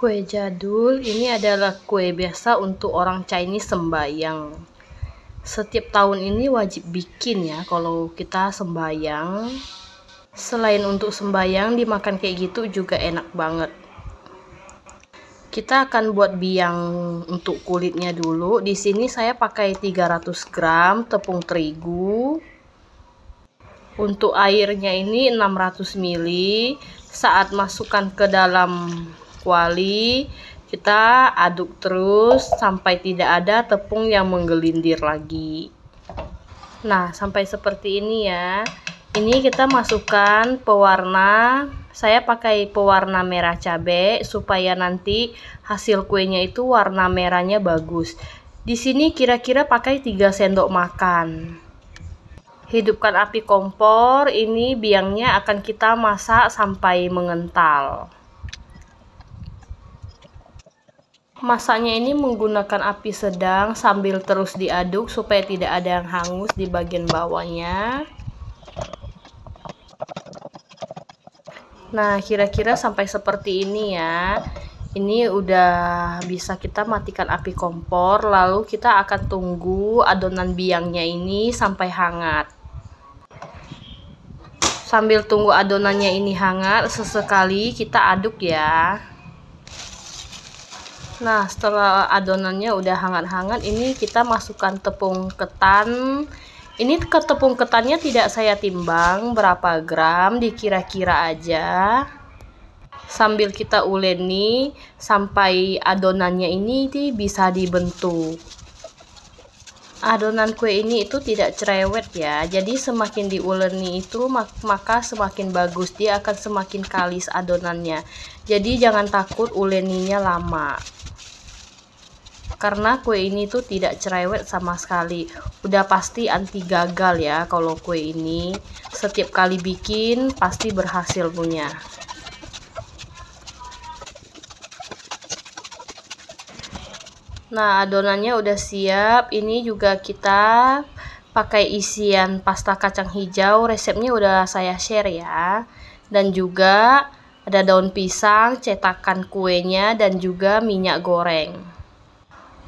Kue jadul ini adalah kue biasa untuk orang Chinese sembahyang. Setiap tahun ini wajib bikin ya kalau kita sembahyang. Selain untuk sembahyang, dimakan kayak gitu juga enak banget. Kita akan buat biang untuk kulitnya dulu. Di sini saya pakai 300 gram tepung terigu. Untuk airnya ini 600 ml. Saat masukkan ke dalam kuali, kita aduk terus sampai tidak ada tepung yang menggelindir lagi. Nah, sampai seperti ini ya. Ini kita masukkan pewarna. Saya pakai pewarna merah cabai supaya nanti hasil kuenya itu warna merahnya bagus. Di sini kira-kira pakai 3 sendok makan. Hidupkan api kompor. Ini biangnya akan kita masak sampai mengental. Masaknya ini menggunakan api sedang sambil terus diaduk supaya tidak ada yang hangus di bagian bawahnya. Nah, kira-kira sampai seperti ini ya. Ini udah bisa kita matikan api kompor, lalu kita akan tunggu adonan biangnya ini sampai hangat. Sambil tunggu adonannya ini hangat, sesekali kita aduk ya. Nah, setelah adonannya udah hangat-hangat, ini kita masukkan tepung ketan. Ini ke tepung ketannya tidak saya timbang berapa gram, dikira-kira aja. Sambil kita uleni sampai adonannya ini bisa dibentuk. Adonan kue ini itu tidak cerewet ya. Jadi semakin diuleni itu maka semakin bagus, dia akan semakin kalis adonannya. Jadi jangan takut uleninya lama. Karena kue ini tuh tidak cerewet sama sekali. Udah pasti anti gagal ya kalau kue ini. Setiap kali bikin pasti berhasil punya. Nah, adonannya udah siap. Ini juga kita pakai isian pasta kacang hijau. Resepnya udah saya share ya. Dan juga ada daun pisang, cetakan kuenya, dan juga minyak goreng.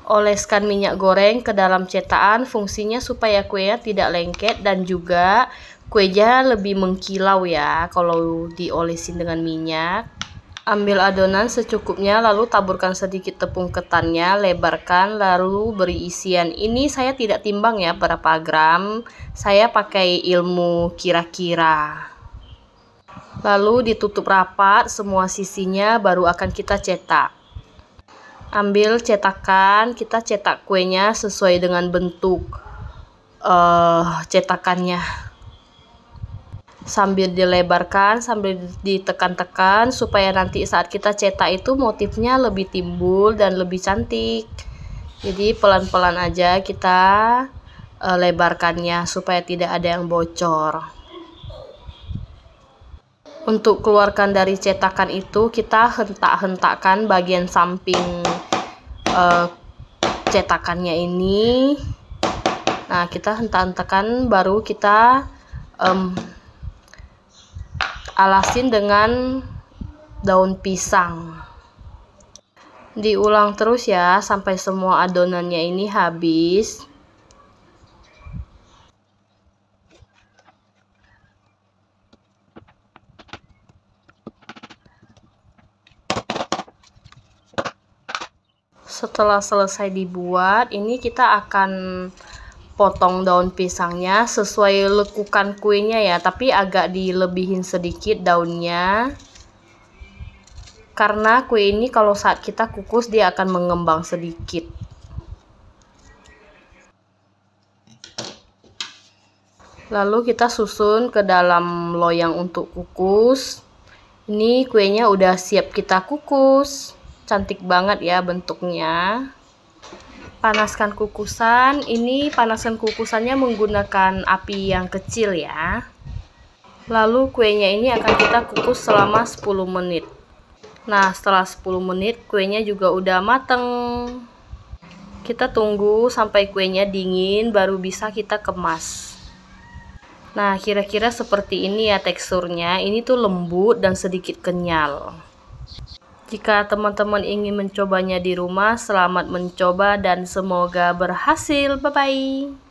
Oleskan minyak goreng ke dalam cetakan, fungsinya supaya kuenya tidak lengket dan juga kuenya lebih mengkilau ya kalau diolesin dengan minyak. Ambil adonan secukupnya, lalu taburkan sedikit tepung ketannya, lebarkan, lalu beri isian. Ini saya tidak timbang ya berapa gram, saya pakai ilmu kira-kira. Lalu ditutup rapat semua sisinya, baru akan kita cetak. Ambil cetakan, kita cetak kuenya sesuai dengan bentuk cetakannya. Sambil dilebarkan, sambil ditekan-tekan supaya nanti saat kita cetak itu motifnya lebih timbul dan lebih cantik. Jadi pelan-pelan aja kita lebarkannya supaya tidak ada yang bocor. Untuk keluarkan dari cetakan itu kita hentak-hentakkan bagian samping cetakannya ini. Nah, kita hentak-hentakan, baru kita alasin dengan daun pisang. Diulang terus ya sampai semua adonannya ini habis. Setelah selesai dibuat, ini kita akan potong daun pisangnya sesuai lekukan kuenya ya, tapi agak dilebihin sedikit daunnya. Karena kue ini kalau saat kita kukus dia akan mengembang sedikit. Lalu kita susun ke dalam loyang untuk kukus. Ini kuenya udah siap kita kukus. Cantik banget ya bentuknya. Panaskan kukusan. Ini panaskan kukusannya menggunakan api yang kecil ya. Lalu kuenya ini akan kita kukus selama 10 menit. Nah, setelah 10 menit kuenya juga udah mateng. Kita tunggu sampai kuenya dingin baru bisa kita kemas. Nah, kira-kira seperti ini ya teksturnya. Ini tuh lembut dan sedikit kenyal. Jika teman-teman ingin mencobanya di rumah, selamat mencoba dan semoga berhasil. Bye bye.